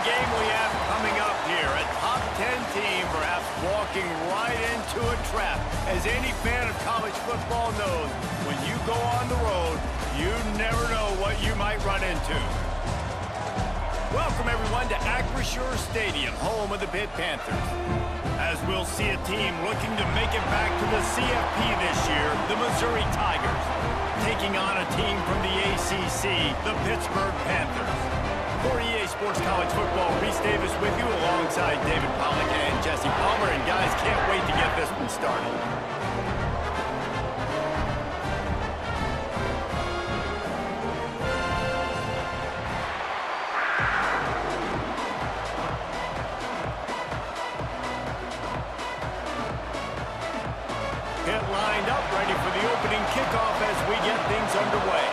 game we have coming up here. A top 10 team perhaps walking right into a trap. As any fan of college football knows, when you go on the road, you never know what you might run into. Welcome, everyone, to Acrisure Stadium, home of the Pitt Panthers. As we'll see a team looking to make it back to the CFP this year, the Missouri Tigers, taking on a team from the ACC, the Pittsburgh Panthers. For EA Sports College Football, Reese Davis with you alongside David Pollack and Jesse Palmer. And guys, can't wait to get this one started. Pitt lined up, ready for the opening kickoff as we get things underway.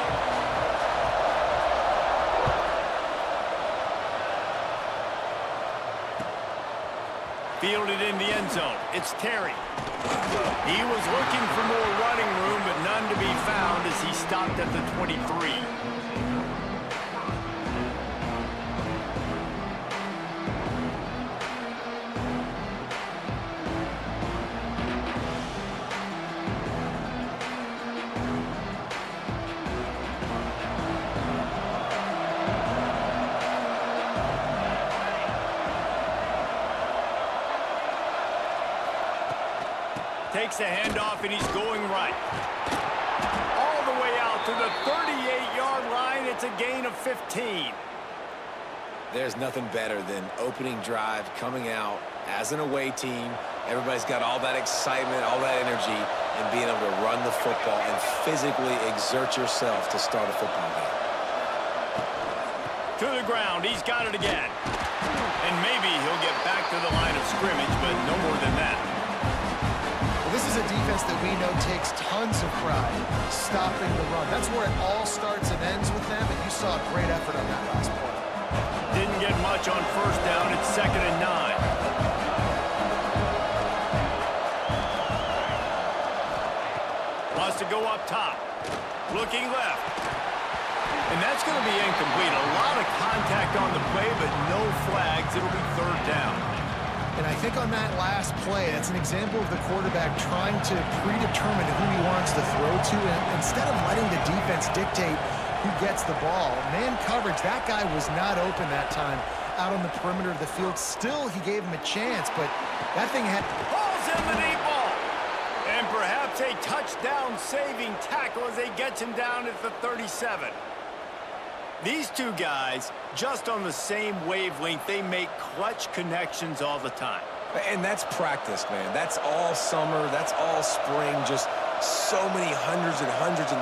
Fielded in the end zone. It's Terry. He was looking for more running room, but none to be found as he stopped at the 23. Takes a handoff, and he's going right. All the way out to the 38-yard line. It's a gain of 15. There's nothing better than opening drive, coming out as an away team. Everybody's got all that excitement, all that energy, and being able to run the football and physically exert yourself to start a football game. To the ground. He's got it again. And maybe he'll get back to the line of scrimmage, but no more than that. This is a defense that we know takes tons of pride stopping the run. That's where it all starts and ends with them, and you saw a great effort on that last play. Didn't get much on first down. It's 2nd and 9. Wants to go up top. Looking left. And that's going to be incomplete. A lot of contact on the play, but no flags. It'll be 3rd down. And I think on that last play, that's an example of the quarterback trying to predetermine who he wants to throw to. And instead of letting the defense dictate who gets the ball, man coverage, that guy was not open that time out on the perimeter of the field. Still, he gave him a chance, but that thing had... Ball's in the deep ball. And perhaps a touchdown-saving tackle as they get him down at the 37. These two guys, just on the same wavelength, they make clutch connections all the time. And that's practice, man. That's all summer. That's all spring. Just so many hundreds and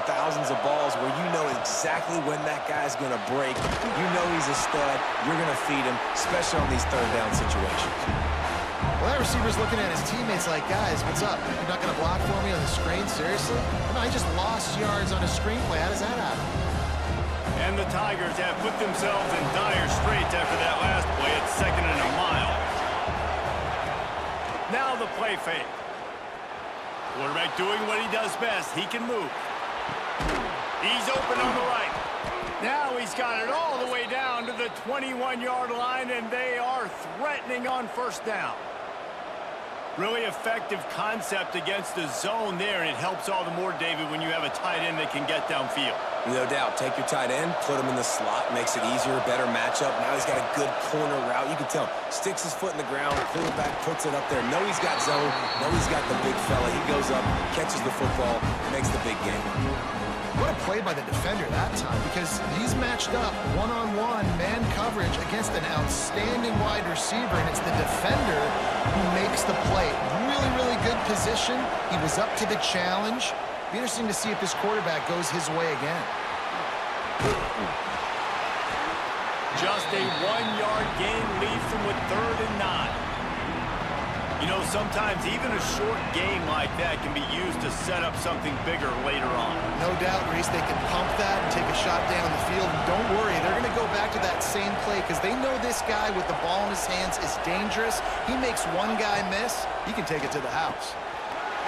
thousands of balls where you know exactly when that guy's going to break. You know he's a stud. You're going to feed him, especially on these 3rd down situations. Well, that receiver's looking at his teammates like, guys, what's up? You're not going to block for me on the screen? Seriously? I just lost yards on a screenplay. How does that happen? And the Tigers have put themselves in dire straits after that last play. It's 2nd and a mile. Now the play fake. Quarterback doing what he does best. He can move. He's open on the right. Now he's got it all the way down to the 21-yard line, and they are threatening on 1st down. Really effective concept against the zone there, and it helps all the more, David, when you have a tight end that can get downfield. No doubt. Take your tight end, put him in the slot, makes it easier, better matchup. Now he's got a good corner route. You can tell. Sticks his foot in the ground, quarterback puts it up there. Know he's got zone. Know he's got the big fella. He goes up, catches the football, makes the big game. What a play by the defender that time, because he's matched up one-on-one man coverage against an outstanding wide receiver, and it's the defender who makes the play. Really, really good position. He was up to the challenge. Be interesting to see if this quarterback goes his way again. Just a 1-yard gain leaves them with 3rd and 9. You know, sometimes even a short game like that can be used to set up something bigger later on. No doubt, Reese, they can pump that and take a shot down the field. And don't worry, they're going to go back to that same play because they know this guy with the ball in his hands is dangerous. He makes one guy miss, he can take it to the house.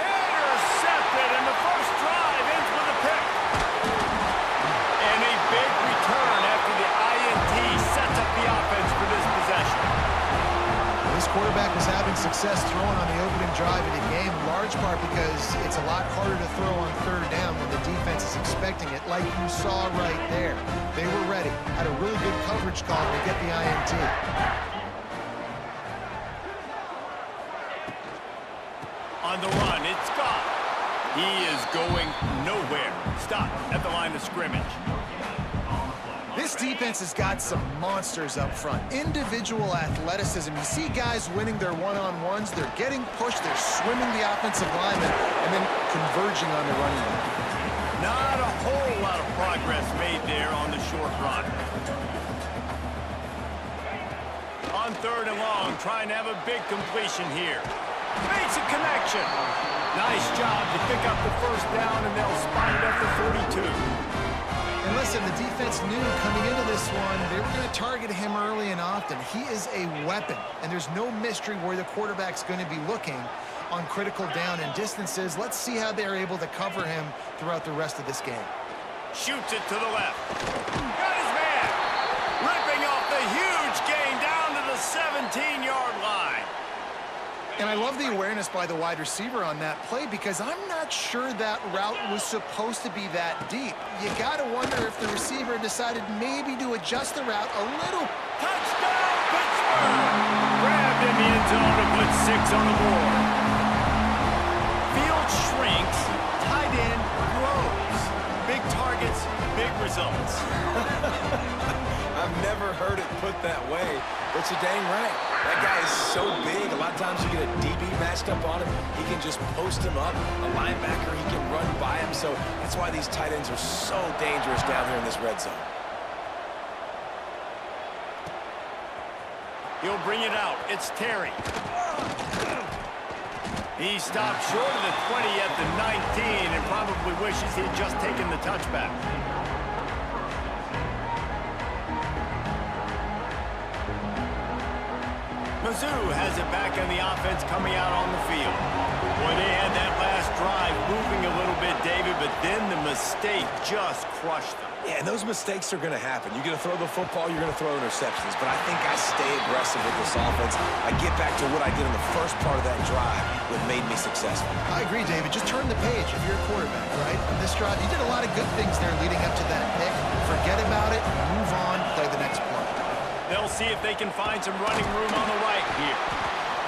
Intercepted, and the first drive ends with a pick. And a big return after the INT sets up the offense for this possession. success throwing on the opening drive of the game, in large part because it's a lot harder to throw on third down when the defense is expecting it, like you saw right there. They were ready, had a really good coverage call to get the INT. On the run, it's gone. He is going nowhere. Stop at the line of scrimmage. This defense has got some monsters up front. Individual athleticism. You see guys winning their one-on-ones. They're getting pushed. They're swimming the offensive lineman and then converging on the running back. Not a whole lot of progress made there on the short run. On third and long, trying to have a big completion here. Makes a connection. Nice job to pick up the first down, and they'll spot it at the 42. And listen, the defense knew coming into this one, they were going to target him early and often. He is a weapon, and there's no mystery where the quarterback's going to be looking on critical down and distances. Let's see how they're able to cover him throughout the rest of this game. Shoots it to the left. Got his man. Ripping off the huge gain down to the 17-yard line. And I love the awareness by the wide receiver on that play because I'm not sure that route was supposed to be that deep. You got to wonder if the receiver decided maybe to adjust the route a little. Touchdown, Pittsburgh! Grabbed in the end zone to put 6 on the board. Field shrinks, tight end grows. Big targets, big results. I've never heard it put that way, but you're dang right. That guy is so big. A lot of times you get a DB matched up on him. He can just post him up. A linebacker, he can run by him. So that's why these tight ends are so dangerous down here in this red zone. He'll bring it out. It's Terry. He stopped short of the 20 at the 19 and probably wishes he had just taken the touchback. Mizzou has it back on the offense coming out on the field. Boy, they had that last drive moving a little bit, David, but then the mistake just crushed them. Yeah, and those mistakes are going to happen. You're going to throw the football, you're going to throw interceptions. But I think I stay aggressive with this offense. I get back to what I did in the first part of that drive that made me successful. I agree, David. Just turn the page if you're a quarterback, right? On this drive, you did a lot of good things there leading up to that pick. Forget about it, move on, play the next play. They'll see if they can find some running room on the right here.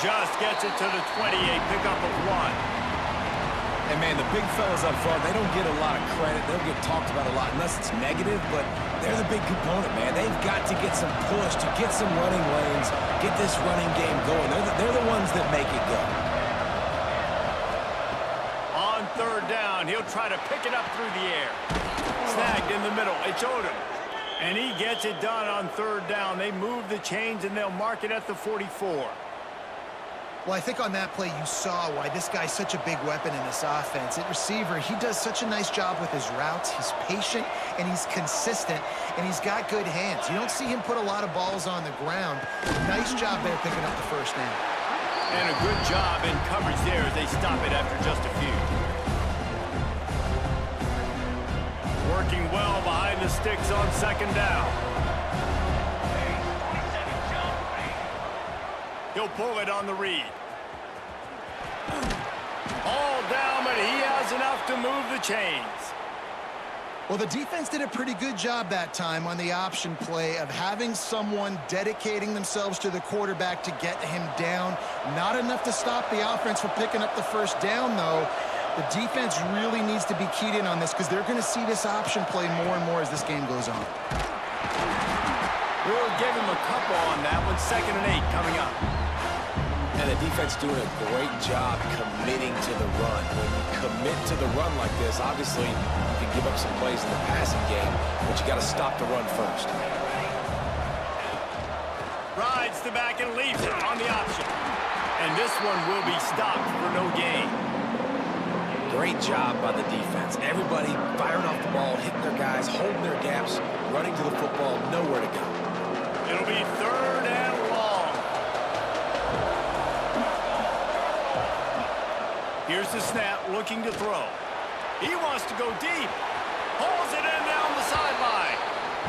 Just gets it to the 28, pickup of 1. And, man, the big fellas up front, they don't get a lot of credit. They don't get talked about a lot unless it's negative, but they're the big component, man. They've got to get some push, to get some running lanes, get this running game going. They're the ones that make it go. On third down, he'll try to pick it up through the air. Snagged in the middle. It's Odom. And he gets it done on third down. They move the chains, and they'll mark it at the 44. Well, I think on that play you saw why this guy's such a big weapon in this offense. At receiver, he does such a nice job with his routes. He's patient, and he's consistent, and he's got good hands. You don't see him put a lot of balls on the ground. Nice job there picking up the first down. And a good job in coverage there as they stop it after just a few. Working well behind the sticks on second down. He'll pull it on the read. All down, but he has enough to move the chains. Well, the defense did a pretty good job that time on the option play of having someone dedicating themselves to the quarterback to get him down. Not enough to stop the offense from picking up the first down, though. The defense really needs to be keyed in on this because they're going to see this option play more and more as this game goes on. We'll give him a couple on that one. 2nd and 8 coming up. And the defense doing a great job committing to the run. When you commit to the run like this, obviously you can give up some plays in the passing game, but you got to stop the run first. Rides the back and leaves it on the option. And this one will be stopped for no gain. Great job by the defense. Everybody firing off the ball, hitting their guys, holding their gaps, running to the football, nowhere to go. It'll be 3rd and long. Here's the snap, looking to throw. He wants to go deep. Pulls it in down the sideline.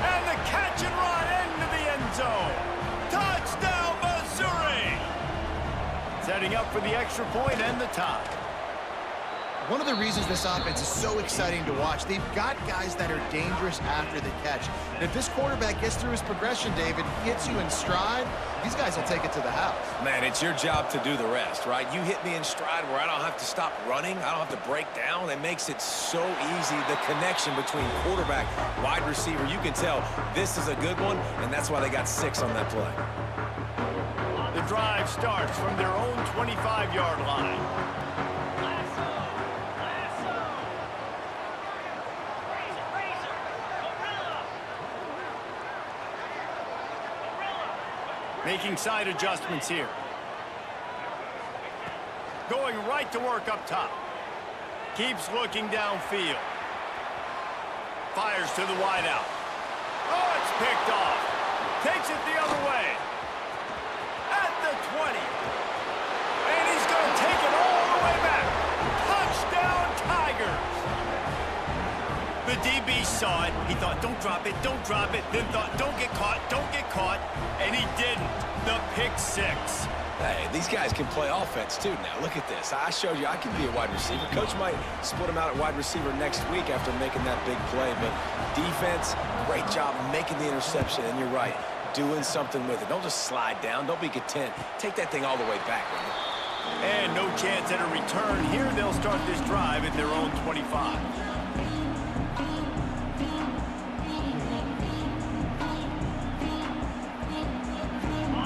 And the catch and run into the end zone. Touchdown, Missouri! Said setting up for the extra point and the tie. One of the reasons this offense is so exciting to watch, they've got guys that are dangerous after the catch. And if this quarterback gets through his progression, David, hits you in stride, these guys will take it to the house. Man, it's your job to do the rest, right? You hit me in stride where I don't have to stop running. I don't have to break down. It makes it so easy. The connection between quarterback, wide receiver, you can tell this is a good one, and that's why they got 6 on that play. The drive starts from their own 25-yard line. Making side adjustments here. Going right to work up top. Keeps looking downfield. Fires to the wideout. Oh, it's picked off. Takes it the other way. At the 20. And he's going to take it all the way back. Touchdown, Tigers. The DB saw it. He thought, don't drop it, don't drop it. Then thought, don't get caught, don't get caught. And he didn't. The pick 6. Hey, these guys can play offense, too, now. Look at this. I showed you I can be a wide receiver. Coach might split him out at wide receiver next week after making that big play. But defense, great job making the interception. And you're right, doing something with it. Don't just slide down. Don't be content. Take that thing all the way back, man. And no chance at a return. Here they'll start this drive at their own 25.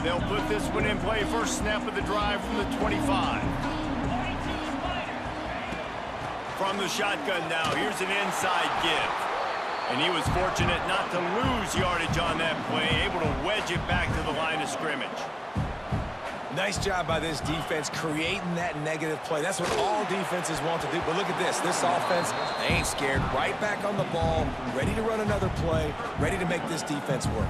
They'll put this one in play. First snap of the drive from the 25. From the shotgun now, here's an inside give. And he was fortunate not to lose yardage on that play, able to wedge it back to the line of scrimmage. Nice job by this defense creating that negative play. That's what all defenses want to do. But look at this. This offense, they ain't scared. Right back on the ball, ready to run another play, ready to make this defense work.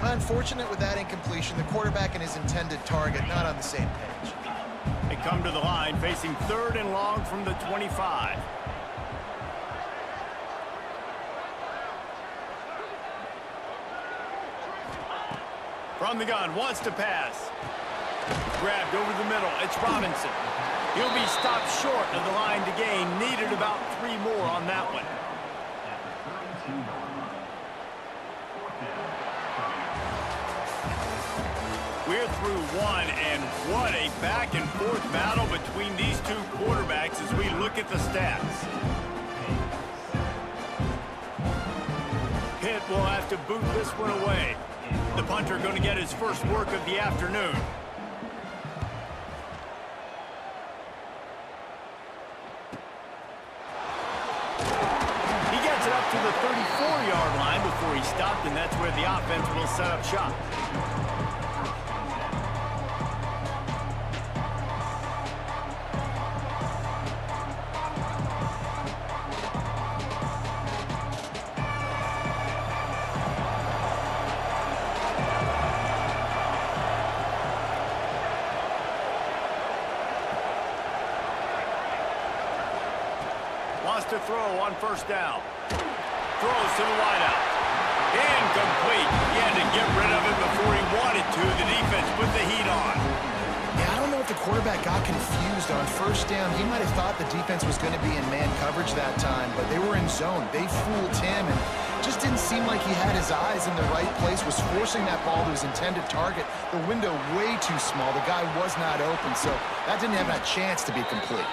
Unfortunate with that incompletion, the quarterback and his intended target not on the same page. They come to the line facing 3rd and long from the 25. From the gun, wants to pass. Grabbed over the middle, it's Robinson. He'll be stopped short of the line to gain. Needed about 3 more on that one. We're through one, and what a back-and-forth battle between these two quarterbacks as we look at the stats. Pitt will have to boot this one away. The punter going to get his first work of the afternoon. He gets it up to the 34-yard line before he stopped, and that's where the offense will set up shop. To throw on first down. Throws to the wideout. Incomplete. He had to get rid of it before he wanted to. The defense put the heat on. Yeah, I don't know if the quarterback got confused on first down. He might have thought the defense was going to be in man coverage that time, but they were in zone. They fooled him and just didn't seem like he had his eyes in the right place, was forcing that ball to his intended target. The window way too small. The guy was not open, so that didn't have a chance to be complete.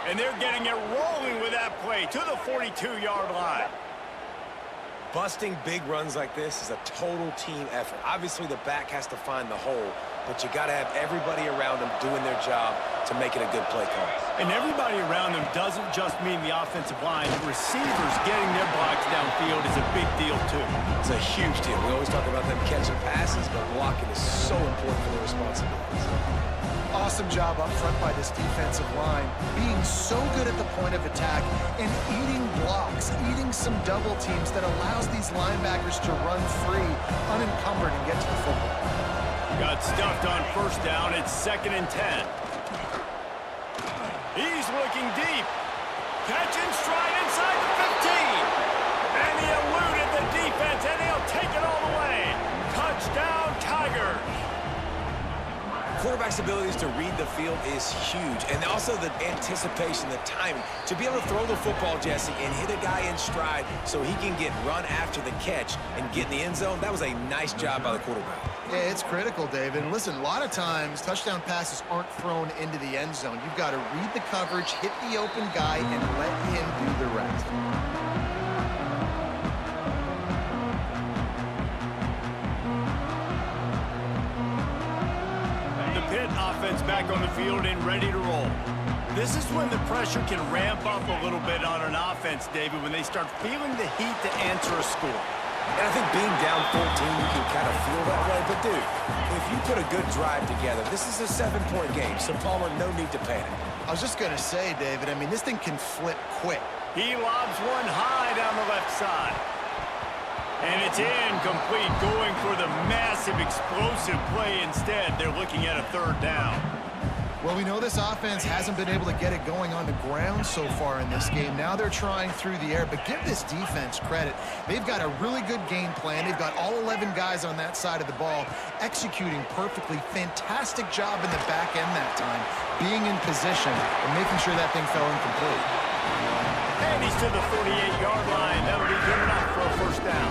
And they're getting it rolling with that play to the 42-yard line. Busting big runs like this is a total team effort. Obviously, the back has to find the hole, but you got to have everybody around them doing their job to make it a good play call. And everybody around them doesn't just mean the offensive line. The receivers getting their blocks downfield is a big deal, too. It's a huge deal. We always talk about them catching passes, but blocking is so important for their responsibilities. Awesome job up front by this defensive line, being so good at the point of attack and eating blocks, eating some double teams that allows these linebackers to run free, unencumbered, and get to the football. Got stuffed on first down. It's 2nd and 10. He's looking deep. Catch and stride inside the 15. And he eluded the defense, and he'll take it all the way. Touchdown, Tigers. quarterback's abilities to read the field is huge. And also the anticipation, the timing. To be able to throw the football, Jesse, and hit a guy in stride so he can get run after the catch and get in the end zone, that was a nice job by the quarterback. Yeah, it's critical, David. And listen, a lot of times touchdown passes aren't thrown into the end zone. You've got to read the coverage, hit the open guy, and let him do the rest. Offense back on the field and ready to roll. This is when the pressure can ramp up a little bit on an offense, David, when they start feeling the heat to answer a score. And I think being down 14, you can kind of feel that way. But, dude, if you put a good drive together, this is a 7-point game, so Palmer, no need to panic. I was just going to say, David, I mean, this thing can flip quick. He lobs one high down the left side. And it's incomplete, going for the massive, explosive play instead. They're looking at a third down. Well, we know this offense hasn't been able to get it going on the ground so far in this game. Now they're trying through the air, but give this defense credit. They've got a really good game plan. They've got all 11 guys on that side of the ball executing perfectly. Fantastic job in the back end that time, being in position and making sure that thing fell incomplete. And he's to the 48-yard line. That'll be good enough for a first down.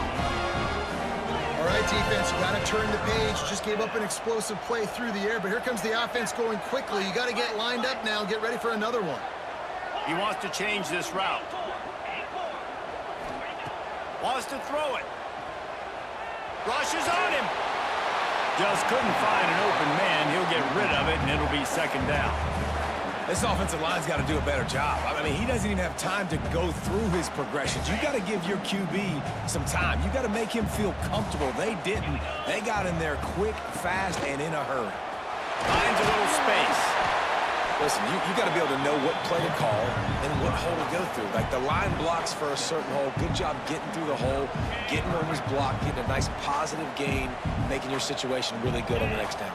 All right, defense, you got to turn the page. Just gave up an explosive play through the air, but here comes the offense going quickly. You got to get lined up now, get ready for another one. He wants to change this route. Wants to throw it. Rushes on him. Just couldn't find an open man. He'll get rid of it, and it'll be second down. This offensive line's got to do a better job. I mean, he doesn't even have time to go through his progressions. You got to give your QB some time. You got to make him feel comfortable. They didn't. They got in there quick, fast, and in a hurry. Finds a little space. Listen, you got to be able to know what play to call and what hole to go through. Like the line blocks for a certain hole. Good job getting through the hole, getting where he's blocked, getting a nice positive gain, making your situation really good on the next down.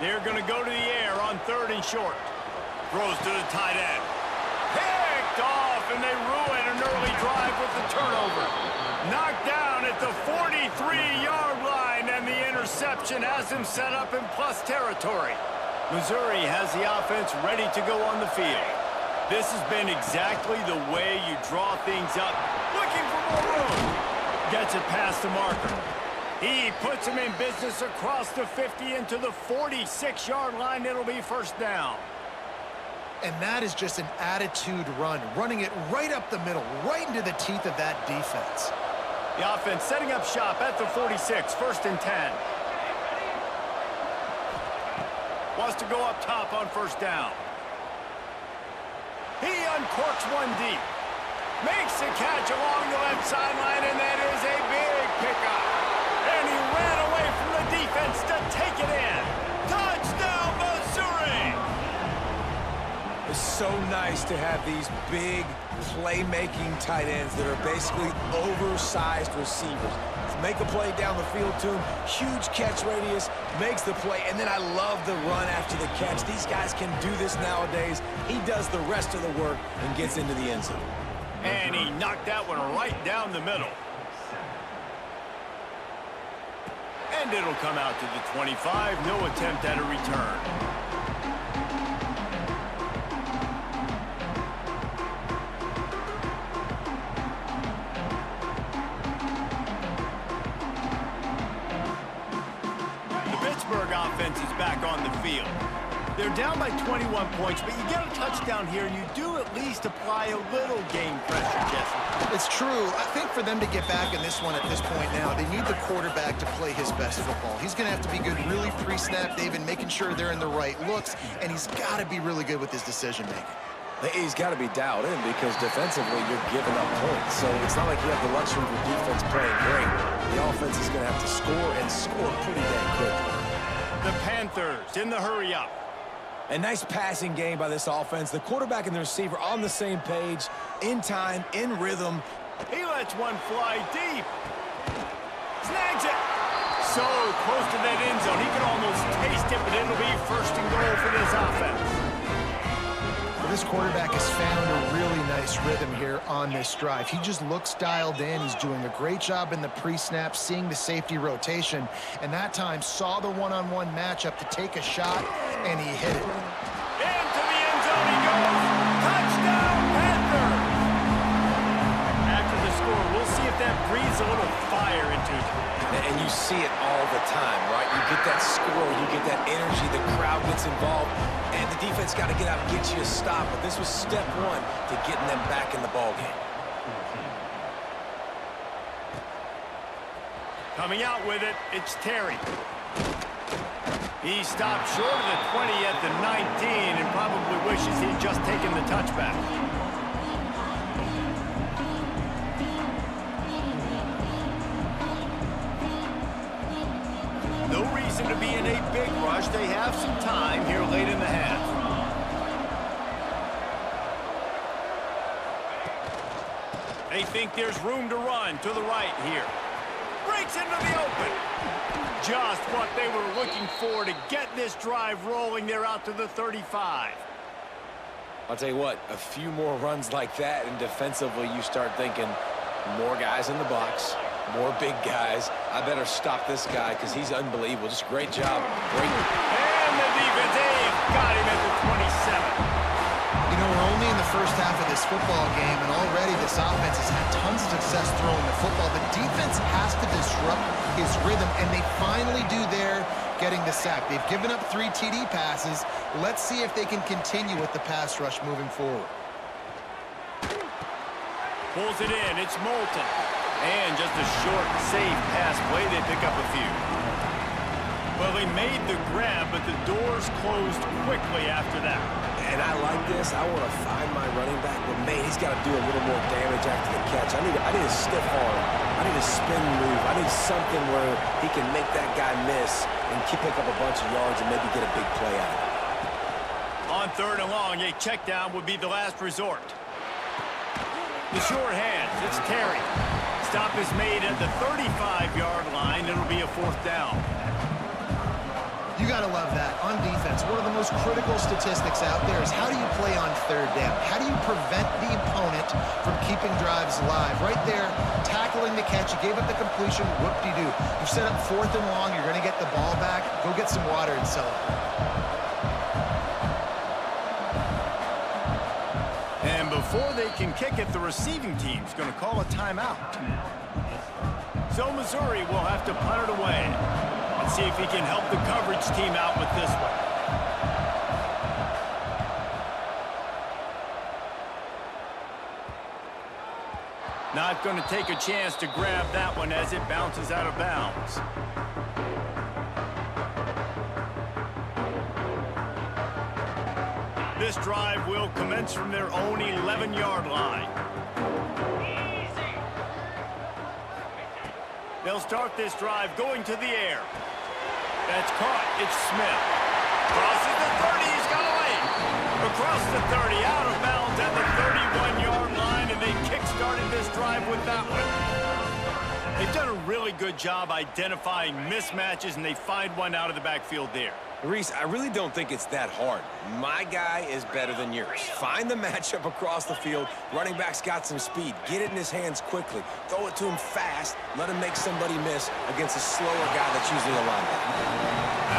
They're going to go to the air on third and short. Throws to the tight end. Picked off, and they ruin an early drive with the turnover. Knocked down at the 43-yard line, and the interception has him set up in plus territory. Missouri has the offense ready to go on the field. This has been exactly the way you draw things up. Looking for more room. Gets it past the marker. He puts him in business across the 50 into the 46-yard line. It'll be first down. And that is just an attitude run, running it right up the middle, right into the teeth of that defense. The offense setting up shop at the 46, first and 10. Wants to go up top on first down. He uncorks one deep. Makes the catch along the left sideline, and that is a big pickup. And he ran away from the defense to take it in. Touchdown, Missouri! It's so nice to have these big playmaking tight ends that are basically oversized receivers. Make a play down the field to him, huge catch radius, makes the play, and then I love the run after the catch. These guys can do this nowadays. He does the rest of the work and gets into the end zone. And he knocked that one right down the middle. And it'll come out to the 25. No attempt at a return. The Pittsburgh offense is back on the field. They're down by 21 points, but you get a touchdown here, and you do at least apply a little game pressure, Jesse. It's true. I think for them to get back in this one at this point now, they need the quarterback to play his best football. He's going to have to be good really pre-snap, David, making sure they're in the right looks, and he's got to be really good with his decision-making. He's got to be dialed in because defensively you're giving up points. So it's not like you have the luxury of your defense playing great. The offense is going to have to score and score pretty damn quickly. The Panthers in the hurry-up. A nice passing game by this offense. The quarterback and the receiver on the same page, in time, in rhythm. He lets one fly deep. Snags it. So close to that end zone. He can almost taste it, but it'll be first and goal for this offense. Well, this quarterback has found a really nice nice rhythm here on this drive. He just looks dialed in. He's doing a great job in the pre-snap, seeing the safety rotation, and that time saw the one-on-one matchup to take a shot, and he hit it. Into the end zone he goes. Touchdown, Panthers! After the score, we'll see if that breathes a little fire into them. And you see it all the time, right? You get that score, you get that energy, the crowd gets involved, and the defense got to get out and get you a stop. But this was step one to getting them back in the ballgame. Coming out with it, it's Terry. He stopped short of the 20 at the 19 and probably wishes he'd just taken the touchback. No reason to be in a big rush. They have some time here late in the half. They think there's room to run to the right here. Breaks into the open. Just what they were looking for to get this drive rolling. They're out to the 35. I'll tell you what, a few more runs like that, and defensively you start thinking more guys in the box, more big guys. I better stop this guy because he's unbelievable. Just great job. Great. And the defense got him at the 27. You know, we're only in the first half of this football game, and already this offense has had tons of success throwing the football. The defense has to disrupt his rhythm, and they finally do there, getting the sack. They've given up 3 TD passes. Let's see if they can continue with the pass rush moving forward. Pulls it in. It's Moulton. And just a short, safe pass play. They pick up a few. Well, they made the grab, but the doors closed quickly after that. And I like this. I want to find my running back, but man, he's got to do a little more damage after the catch. I need a stiff arm. I need a spin move. I need something where he can make that guy miss and pick up a bunch of yards and maybe get a big play out of it. On 3rd and long, a check down would be the last resort. The short hands. It's Terry. Stop is made at the 35-yard line. It'll be a 4th down. You got to love that. On defense, one of the most critical statistics out there is how do you play on 3rd down? How do you prevent the opponent from keeping drives alive? Right there, tackling the catch. You gave up the completion. Whoop-de-doo. You set up 4th and long. You're going to get the ball back. Go get some water and sell it. And before they can kick it, the receiving team's going to call a timeout. So Missouri will have to punt it away. Let's see if he can help the coverage team out with this one. Not going to take a chance to grab that one as it bounces out of bounds. This drive will commence from their own 11-yard line. They'll start this drive going to the air. That's caught. It's Smith. Crosses the 30. He's got away. Across the 30, out of bounds at the 31-yard line, and they kick-started this drive with that one. They've done a really good job identifying mismatches, and they find one out of the backfield there. Reese, I really don't think it's that hard. My guy is better than yours. Find the matchup across the field. Running back's got some speed. Get it in his hands quickly. Throw it to him fast. Let him make somebody miss against a slower guy that's usually a linebacker.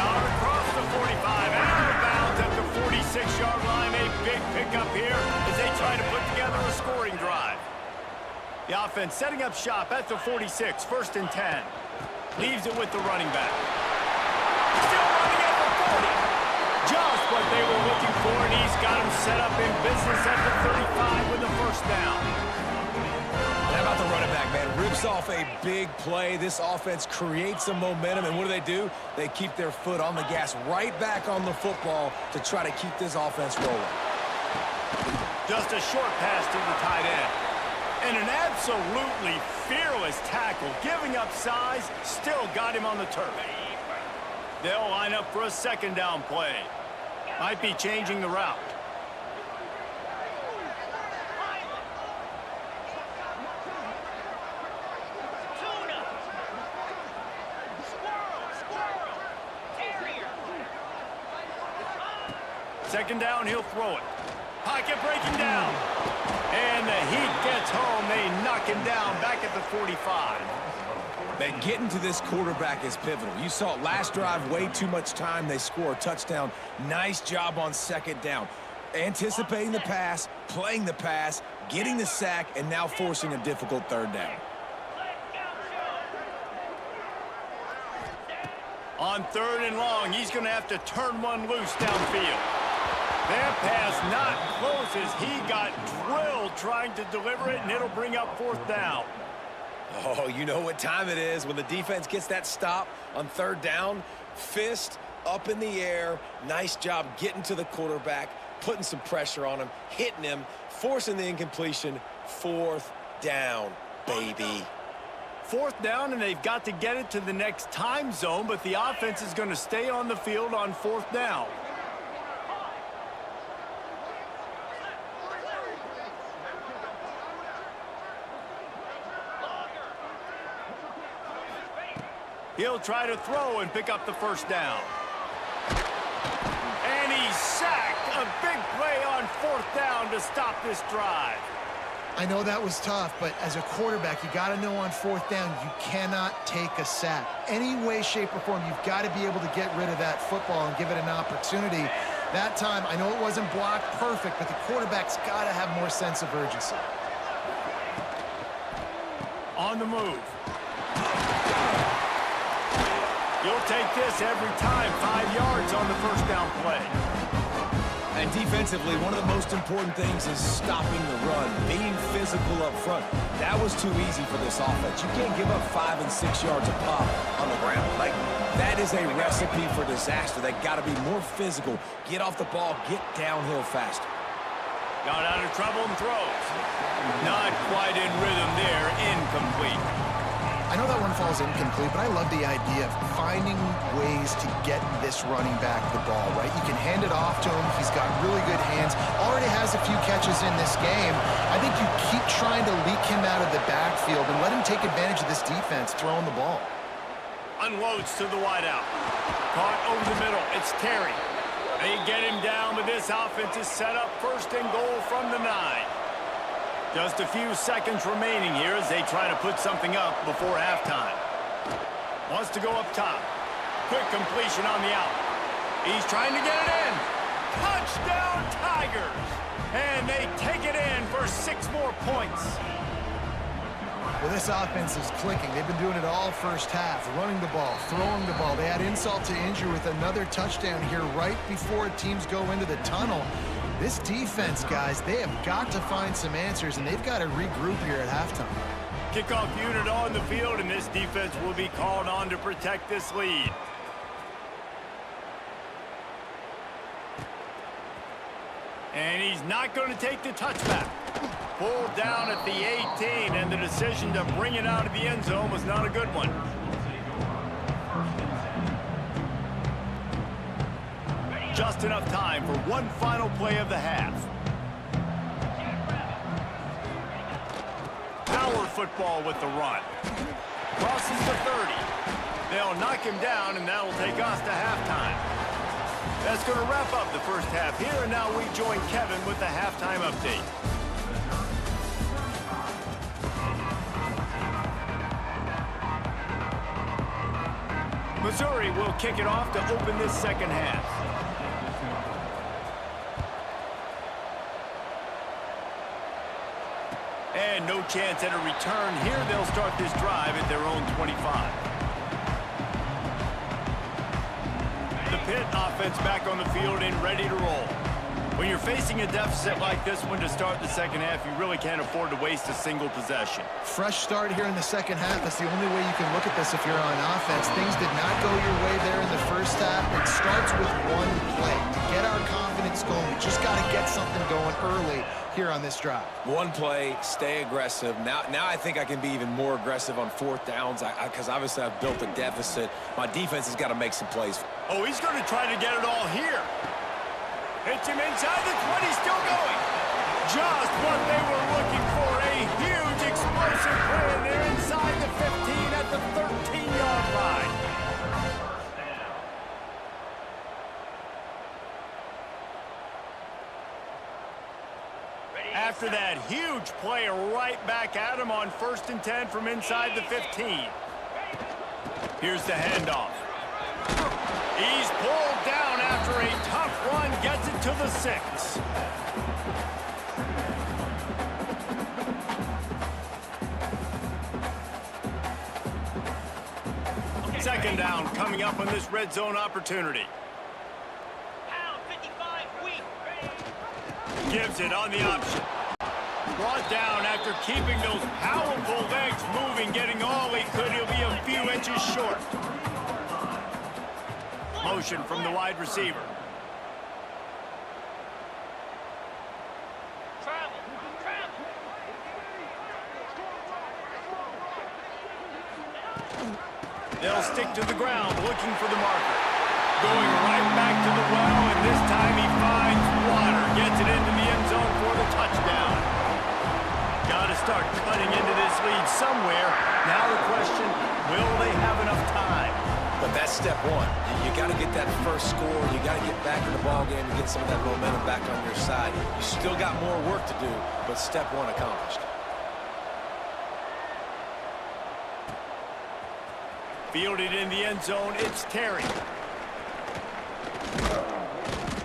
Out across the 45, out of bounds at the 46-yard line. A big pickup here as they try to put together a scoring drive. The offense setting up shop at the 46, 1st and 10. Leaves it with the running back. Still running at the 40. Just what they were looking for, and he's got him set up in business at the 35 with the 1st down. How about the running back, man? Rips off a big play. This offense creates some momentum, and what do? They keep their foot on the gas right back on the football to try to keep this offense rolling. Just a short pass to the tight end. And an absolutely fearless tackle, giving up size, still got him on the turf. They'll line up for a 2nd down play. Might be changing the route. Second down, he'll throw it. Pocket breaking down. And knock him down back at the 45. Man, getting to this quarterback is pivotal. You saw it last drive, way too much time. They score a touchdown. Nice job on second down. Anticipating the pass, playing the pass, getting the sack, and now forcing a difficult third down. On 3rd and long, he's going to have to turn one loose downfield. That pass not close as he got drilled trying to deliver it, and it'll bring up 4th down. Oh, you know what time it is when the defense gets that stop on 3rd down. Fist up in the air. Nice job getting to the quarterback, putting some pressure on him, hitting him, forcing the incompletion. 4th down, baby. 4th down, and they've got to get it to the next time zone, but the offense is going to stay on the field on 4th down. He'll try to throw and pick up the 1st down. And he's sacked. A big play on 4th down to stop this drive. I know that was tough, but as a quarterback, you got to know on 4th down, you cannot take a sack. Any way, shape, or form, you've got to be able to get rid of that football and give it an opportunity. That time, I know it wasn't blocked perfect, but the quarterback's got to have more sense of urgency. On the move. You'll take this every time. 5 yards on the 1st down play. And defensively, one of the most important things is stopping the run, being physical up front. That was too easy for this offense. You can't give up 5 and 6 yards a pop on the ground. Like, that is a recipe for disaster. They got to be more physical. Get off the ball, get downhill faster. Got out of trouble and throws. Not quite in rhythm there. Incomplete. I know that one falls incomplete, but I love the idea of finding ways to get this running back the ball, right? You can hand it off to him. He's got really good hands. Already has a few catches in this game. I think you keep trying to leak him out of the backfield and let him take advantage of this defense throwing the ball. Unloads to the wideout. Caught over the middle. It's Terry. They get him down, but this offense is set up 1st and goal from the 9. Just a few seconds remaining here as they try to put something up before halftime. Wants to go up top. Quick completion on the out. He's trying to get it in. Touchdown, Tigers! And they take it in for 6 more points. Well, this offense is clicking. They've been doing it all 1st half, running the ball, throwing the ball. They had insult to injury with another touchdown here right before teams go into the tunnel. This defense, guys, they have got to find some answers, and they've got to regroup here at halftime. Kickoff unit on the field, and this defense will be called on to protect this lead. And he's not going to take the touchback. Pulled down at the 18, and the decision to bring it out of the end zone was not a good one. Just enough time for one final play of the half. Power football with the run. Crosses the 30. They'll knock him down, and that'll take us to halftime. That's going to wrap up the 1st half here, and now we join Kevin with the halftime update. Missouri will kick it off to open this 2nd half. And no chance at a return here. They'll start this drive at their own 25. The Pitt offense back on the field and ready to roll. When you're facing a deficit like this one to start the 2nd half, you really can't afford to waste a single possession. Fresh start here in the 2nd half. That's the only way you can look at this if you're on offense. Things did not go your way there in the 1st half. It starts with one play. To get our confidence going, we just got to get something going early here on this drive. One play, stay aggressive. Now I think I can be even more aggressive on 4th downs because obviously I've built a deficit. My defense has got to make some plays. Oh, he's going to try to get it all here. Hits him inside the 20, still going. Just what they were looking for, a huge explosive play, and they're inside the 15 at the 13-yard line. after that huge play right back at him on 1st and 10 from inside the 15. Here's the handoff. He's pulled down after a tough run, gets it to the 6. Second down coming up on this red zone opportunity. Gives it on the option. Brought down after keeping those powerful legs moving, getting all he could. He'll be a few inches short. Motion from the wide receiver. They'll stick to the ground, looking for the marker. Going right back to the well, and this time he finds water. Gets it into the end zone for the touchdown. Got to start cutting into this lead somewhere. Now the question, will they have enough time? But that's step one. You got to get that first score. You got to get back in the ball game and get some of that momentum back on your side. You still got more work to do, but step one accomplished. Fielded in the end zone, it's Terry.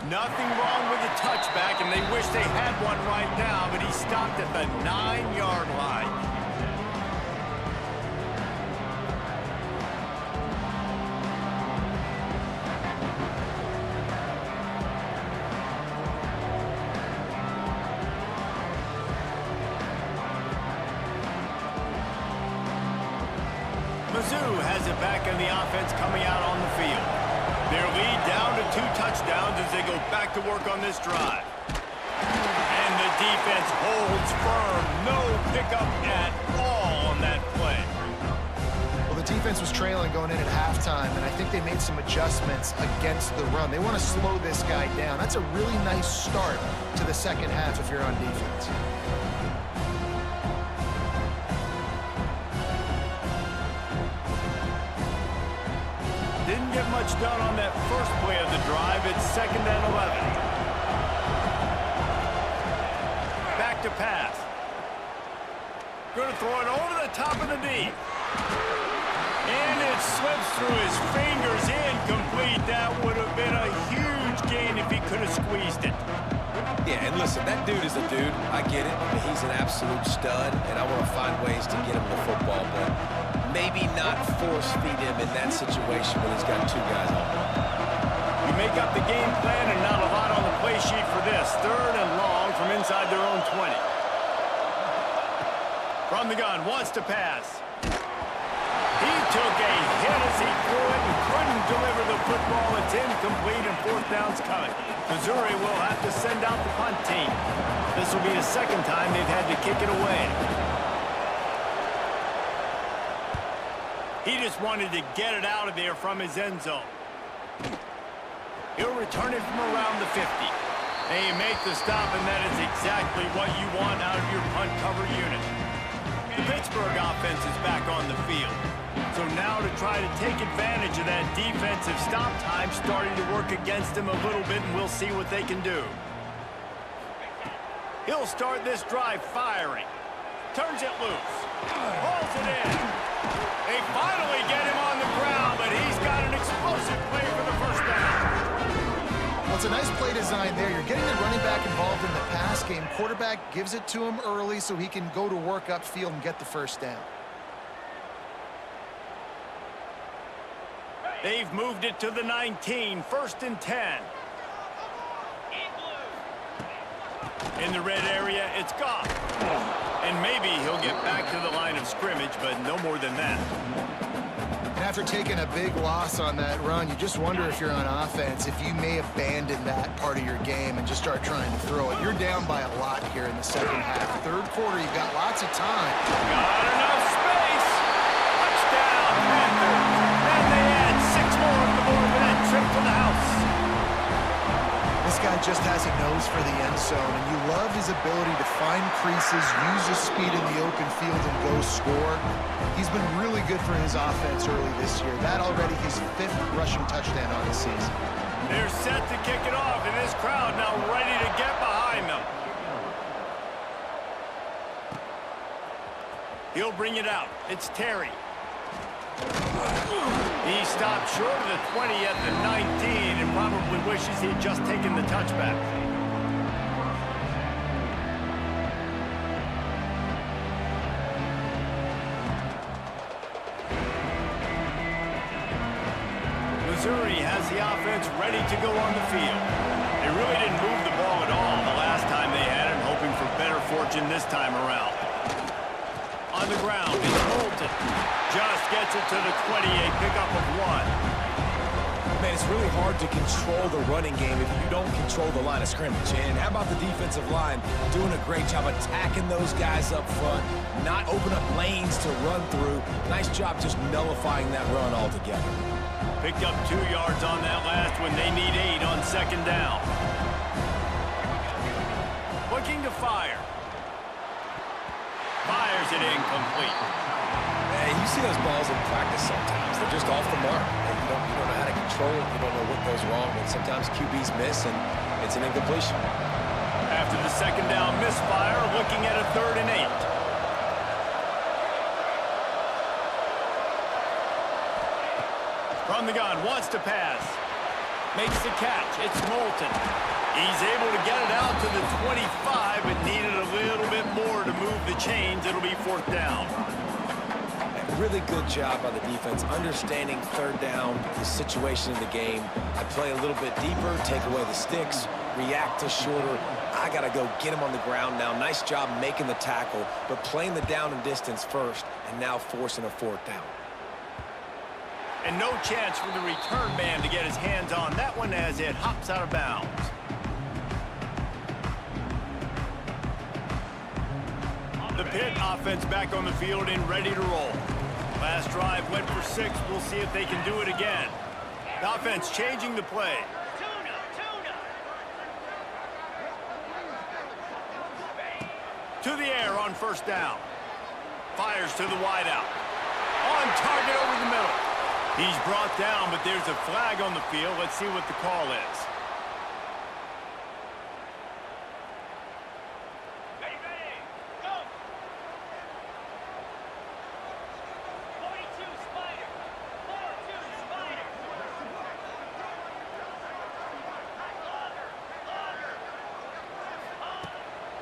Nothing wrong with the touchback, and they wish they had one right now, but he stopped at the 9-yard line. Mizzou has it back in the offense coming out on the field. Their lead down to 2 touchdowns as they go back to work on this drive. And the defense holds firm. No pickup at all on that play. Well, the defense was trailing going in at halftime, and I think they made some adjustments against the run. They want to slow this guy down. That's a really nice start to the second half if you're on defense. Didn't get much done on that first play of the drive. It's 2nd and 11. Back to pass. Going to throw it over the top of the D. And it slips through his fingers. Incomplete. That would have been a huge gain if he could have squeezed it. Yeah, and listen, that dude is a dude. I get it. I mean, he's an absolute stud, and I want to find ways to get him the football, but maybe not force feed him in that situation when he's got 2 guys on him. You make up the game plan and not a lot on the play sheet for this. 3rd and long from inside their own 20. From the gun, wants to pass. He took a hit as he threw it and couldn't deliver the football. It's incomplete and 4th down's coming. Missouri will have to send out the punt team. This will be the 2nd time they've had to kick it away. He just wanted to get it out of there from his end zone. He'll return it from around the 50. They make the stop, and that is exactly what you want out of your punt cover unit. The Pittsburgh offense is back on the field. So now to try to take advantage of that defensive stop time starting to work against them a little bit, and we'll see what they can do. He'll start this drive firing. Turns it loose. Pulls it in. They finally get him on the ground, but he's got an explosive play for the 1st down. Well, it's a nice play design there. You're getting the running back involved in the pass game. Quarterback gives it to him early so he can go to work upfield and get the 1st down. They've moved it to the 19, 1st and 10. In the red area, it's Goff. And maybe he'll get back to the line of scrimmage, but no more than that. And after taking a big loss on that run, you just wonder if you're on offense, if you may abandon that part of your game and just start trying to throw it. You're down by a lot here in the 2nd half. 3rd quarter, you've got lots of time. Got enough space. Touchdown, Panthers. And they add 6 more on the board with that trip to the house. This guy just has a nose for the end zone, and you love his ability to find creases, use his speed in the open field, and go score. He's been really good for his offense early this year. That already his 5th rushing touchdown on the season. They're set to kick it off, and this crowd now ready to get behind them. He'll bring it out. It's Terry. He stopped short of the 20 at the 19 and probably wishes he had just taken the touchback. Missouri has the offense ready to go on the field. They really didn't move the ball at all the last time they had it, hoping for better fortune this time around. On the ground, it's Bolton. Just gets it to the 28, pickup of 1. Man, it's really hard to control the running game if you don't control the line of scrimmage. And how about the defensive line doing a great job attacking those guys up front, not open up lanes to run through. Nice job just nullifying that run altogether. Picked up 2 yards on that last when they need 8 on second down. Looking to fire. Fires it incomplete. Hey, you see those balls in practice sometimes. They're just off the mark. You don't know how to control it. You don't know what goes wrong. And sometimes QBs miss, and it's an incompletion. After the second down misfire, looking at a 3rd and 8. From the gun, wants to pass. Makes the catch. It's Moulton. He's able to get it out to the 25, but needed a little bit more to move the chains. It'll be 4th down. Really good job by the defense, understanding 3rd down, the situation in the game. I play a little bit deeper, take away the sticks, react to shorter. I got to go get him on the ground now. Nice job making the tackle, but playing the down and distance first, and now forcing a 4th down. And no chance for the return man to get his hands on that one as it hops out of bounds. The Pitt offense back on the field and ready to roll. Last drive went for 6. We'll see if they can do it again. The offense changing the play. To the air on 1st down. Fires to the wideout. On target over the middle. He's brought down, but there's a flag on the field. Let's see what the call is.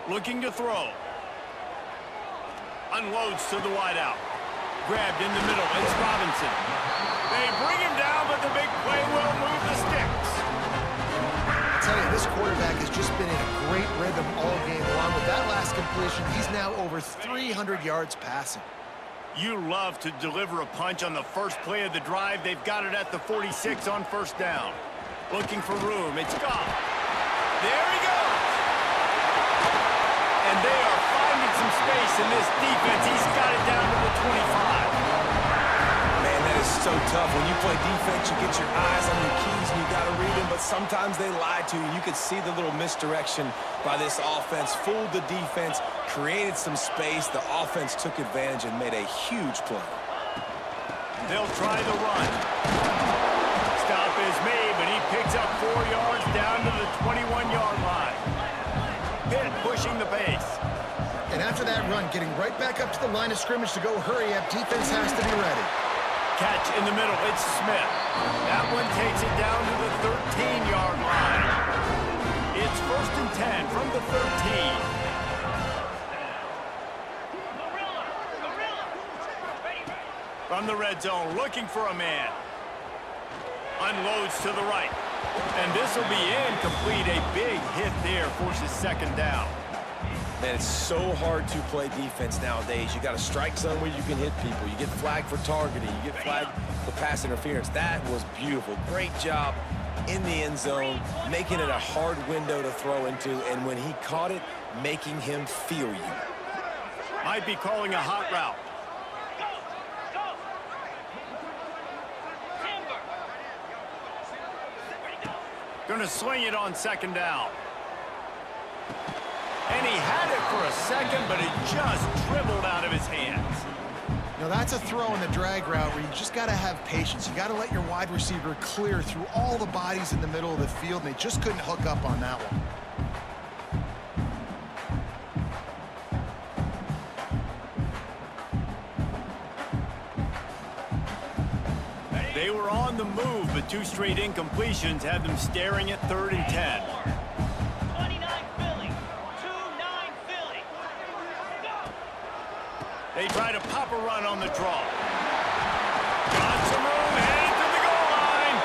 Looking to throw. Unloads to the wideout. Grabbed in the middle. It's Robinson. They bring him down, but the big play will move the sticks. I tell you, this quarterback has just been in a great rhythm all game long. With that last completion, he's now over 300 yards passing. You love to deliver a punch on the first play of the drive. They've got it at the 46 on 1st down. Looking for room. It's Goff. There he goes. And they are finding some space in this defense. He's got it down to the 25. Man, that is so tough. When you play defense, you get your eyes on your keys and you got to read them, but sometimes they lie to you. You could see the little misdirection by this offense, fooled the defense, created some space. The offense took advantage and made a huge play. They'll try the run. Stop is made, but he picks up 4 yards down to the 21-yard line. Pitt pushing the pace. And after that run, getting right back up to the line of scrimmage to go hurry up, defense has to be ready. Catch in the middle, it's Smith. That one takes it down to the 13-yard line. It's 1st and 10 from the 13. From the red zone, looking for a man. Unloads to the right. And this will be incomplete. A big hit there, forces 2nd down. Man, it's so hard to play defense nowadays. You got a strike zone where you can hit people. You get flagged for targeting. You get flagged for pass interference. That was beautiful. Great job in the end zone, making it a hard window to throw into, and when he caught it, making him feel you. Might be calling a hot route. Gonna swing it on 2nd down. And he had it for a second, but it just dribbled out of his hands. Now that's a throw in the drag route where you just got to have patience. You got to let your wide receiver clear through all the bodies in the middle of the field, and they just couldn't hook up on that one. They were on the move, but 2 straight incompletions had them staring at 3rd and 10. 29 Philly. 2-9 Philly. Go! They try to pop a run on the draw. Got some room, headed to the goal line.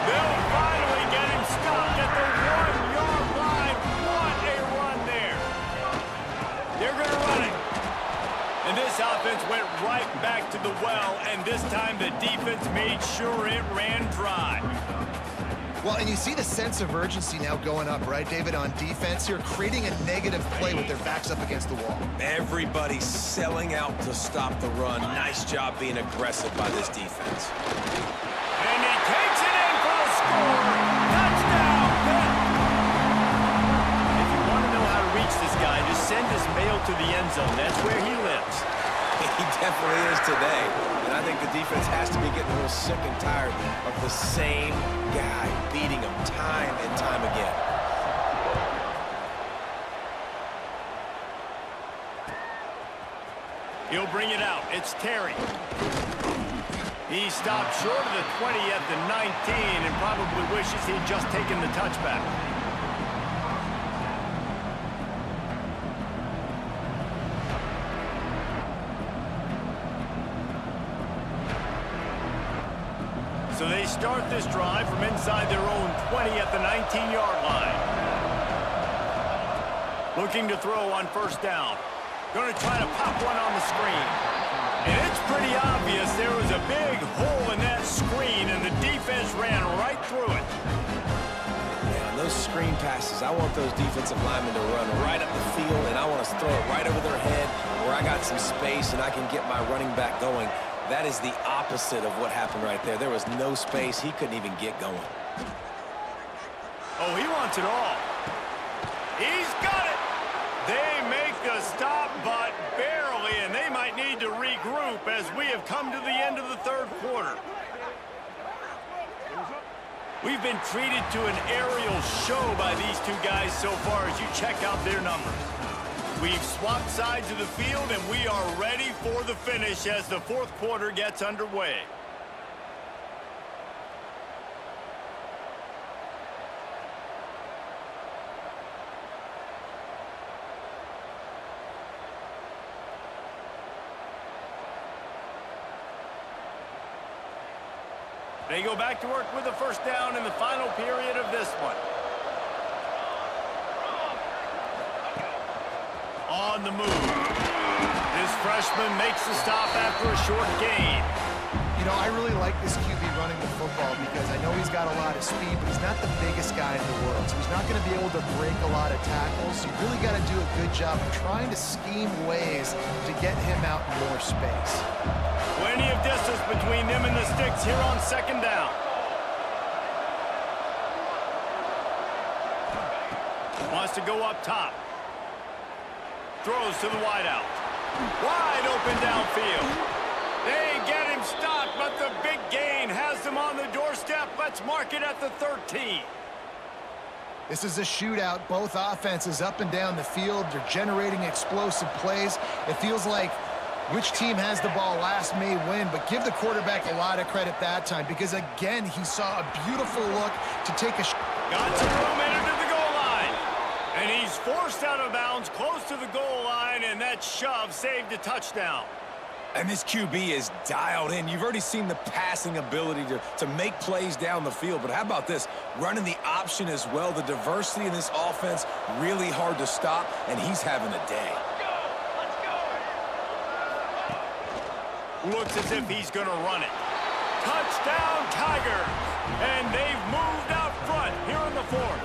They'll finally get him stopped at the 1-yard line. What a run there. They're going to run it. And this offense went right back to the well, and this time the defense made sure it ran dry. Well, and you see the sense of urgency now going up, right, David, on defense here, creating a negative play with their backs up against the wall. Everybody's selling out to stop the run. Nice job being aggressive by this defense. And he takes it in for the score. Touchdown, Pitt. If you want to know how to reach this guy, just send his mail to the end zone. That's where he lives. He definitely is today. And I think the defense has to be getting a little sick and tired of the same guy beating them time and time again. He'll bring it out. It's Terry. He stopped short of the 20 at the 19 and probably wishes he'd just taken the touchback. So they start this drive from inside their own 20 at the 19-yard line. Looking to throw on 1st down. Going to try to pop one on the screen. And it's pretty obvious there was a big hole in that screen, and the defense ran right through it. Yeah, on those screen passes, I want those defensive linemen to run right up the field, and I want to throw it right over their head where I got some space and I can get my running back going. That is the opposite of what happened right there. There was no space. He couldn't even get going. Oh, he wants it all. He's got it. They make the stop, but barely, and they might need to regroup as we have come to the end of the 3rd quarter. We've been treated to an aerial show by these 2 guys so far as you check out their numbers. We've swapped sides of the field, and we are ready for the finish as the 4th quarter gets underway. They go back to work with a 1st down in the final period of this one. On the move. This freshman makes the stop after a short gain. You know, I really like this QB running the football because I know he's got a lot of speed, but he's not the biggest guy in the world. So he's not going to be able to break a lot of tackles. So you really got to do a good job of trying to scheme ways to get him out in more space. Plenty of distance between them and the sticks here on 2nd down. Wants to go up top. Throws to the wideout. Wide open downfield. They get him stopped, but the big gain has them on the doorstep. Let's mark it at the 13. This is a shootout. Both offenses up and down the field. They're generating explosive plays. It feels like which team has the ball last may win, but give the quarterback a lot of credit that time because, again, he saw a beautiful look to take a shot. Got some room into the goal line. And he's forced out of bounds close to the goal line, and that shove saved a touchdown. And this QB is dialed in. You've already seen the passing ability to make plays down the field. But how about this? Running the option as well. The diversity in this offense, really hard to stop, and he's having a day. Looks as if he's going to run it. Touchdown, Tigers! And they've moved out front here in the 4th.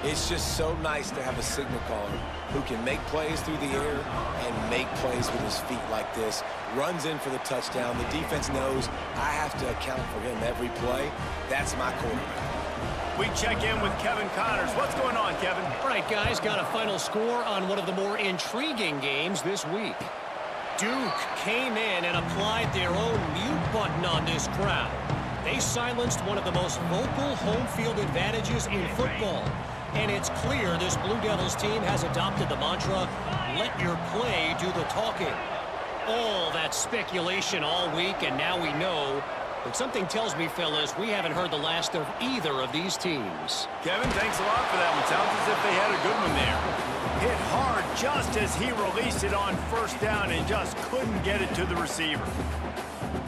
It's just so nice to have a signal caller who can make plays through the air and make plays with his feet like this. Runs in for the touchdown. The defense knows I have to account for him every play. That's my quarterback. We check in with Kevin Connors. What's going on, Kevin? All right, guys, got a final score on one of the more intriguing games this week. Duke came in and applied their own mute button on this crowd. They silenced one of the most vocal home field advantages in football. And it's clear this Blue Devils team has adopted the mantra, let your play do the talking. All that speculation all week, and now we know. But something tells me, fellas, we haven't heard the last of either of these teams. Kevin, thanks a lot for that one. Sounds as if they had a good one there. Hit hard just as he released it on first down and just couldn't get it to the receiver.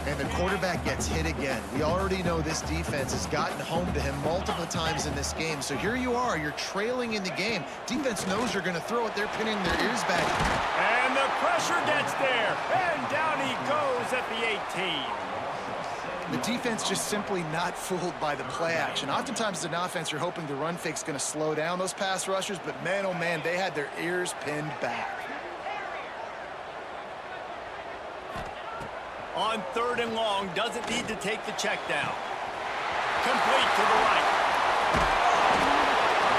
And the quarterback gets hit again. We already know this defense has gotten home to him multiple times in this game. So here you are, you're trailing in the game. Defense knows you're going to throw it. They're pinning their ears back. And the pressure gets there. And down he goes at the 18. The defense just simply not fooled by the play action. Oftentimes, as an offense, you're hoping the run fake's going to slow down those pass rushers, but man, oh man, they had their ears pinned back. On 3rd and long, doesn't need to take the check down. Complete to the right.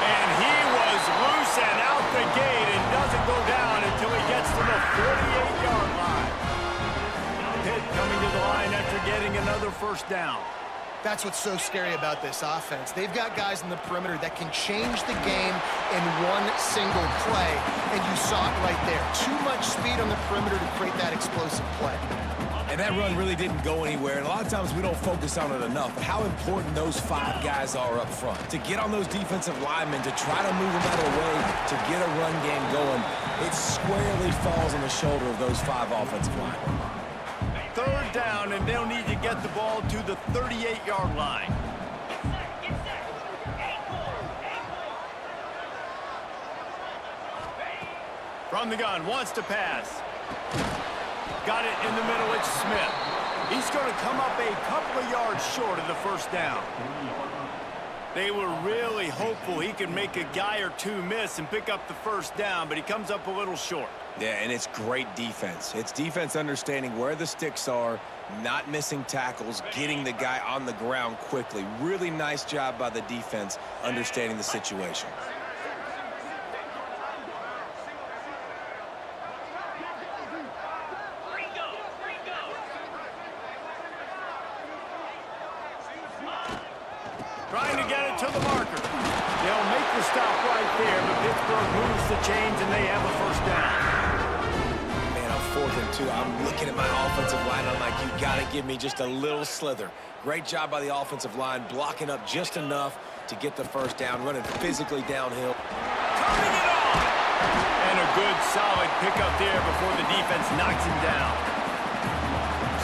And he was loose and out the gate and doesn't go down until he gets to the 48-yard line. Pitt coming to the line after getting another first down. That's what's so scary about this offense. They've got guys in the perimeter that can change the game in one single play, and you saw it right there. Too much speed on the perimeter to create that explosive play. And that run really didn't go anywhere, and a lot of times we don't focus on it enough, but how important those 5 guys are up front. To get on those defensive linemen, to try to move them out of the way, to get a run game going, it squarely falls on the shoulder of those 5 offensive linemen. 3rd down, and they'll need to get the ball to the 38-yard line. From the gun, wants to pass. Got it in the middle, it's Smith. He's going to come up a couple of yards short of the first down. They were really hopeful he could make a guy or two miss and pick up the first down, but he comes up a little short. Yeah, and it's great defense. It's defense understanding where the sticks are, not missing tackles, getting the guy on the ground quickly. Really nice job by the defense understanding the situation. Trying to get it to the marker. They'll make the stop right there, but Pittsburgh moves the chains and they have a first down. Man, on 4th and 2, I'm looking at my offensive line. I'm like, you got to give me just a little slither. Great job by the offensive line, blocking up just enough to get the first down, running physically downhill. Turning it on! And a good, solid pickup there before the defense knocks him down.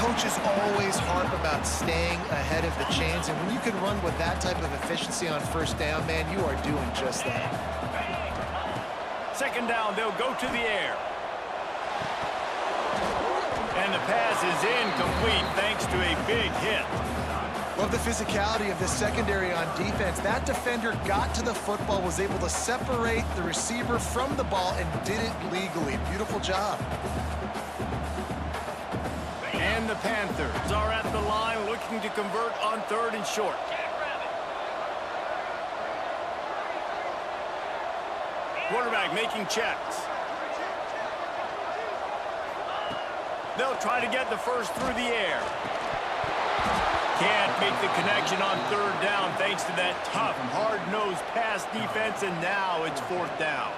Coaches always harp about staying ahead of the chains, and when you can run with that type of efficiency on first down, man, you are doing just that. 2nd down, they'll go to the air. And the pass is incomplete thanks to a big hit. Love the physicality of this secondary on defense. That defender got to the football, was able to separate the receiver from the ball, and did it legally. Beautiful job. And the Panthers are at the line looking to convert on 3rd and short. Quarterback making checks. They'll try to get the first through the air. Can't make the connection on 3rd down thanks to that tough, hard-nosed pass defense, and now it's 4th down.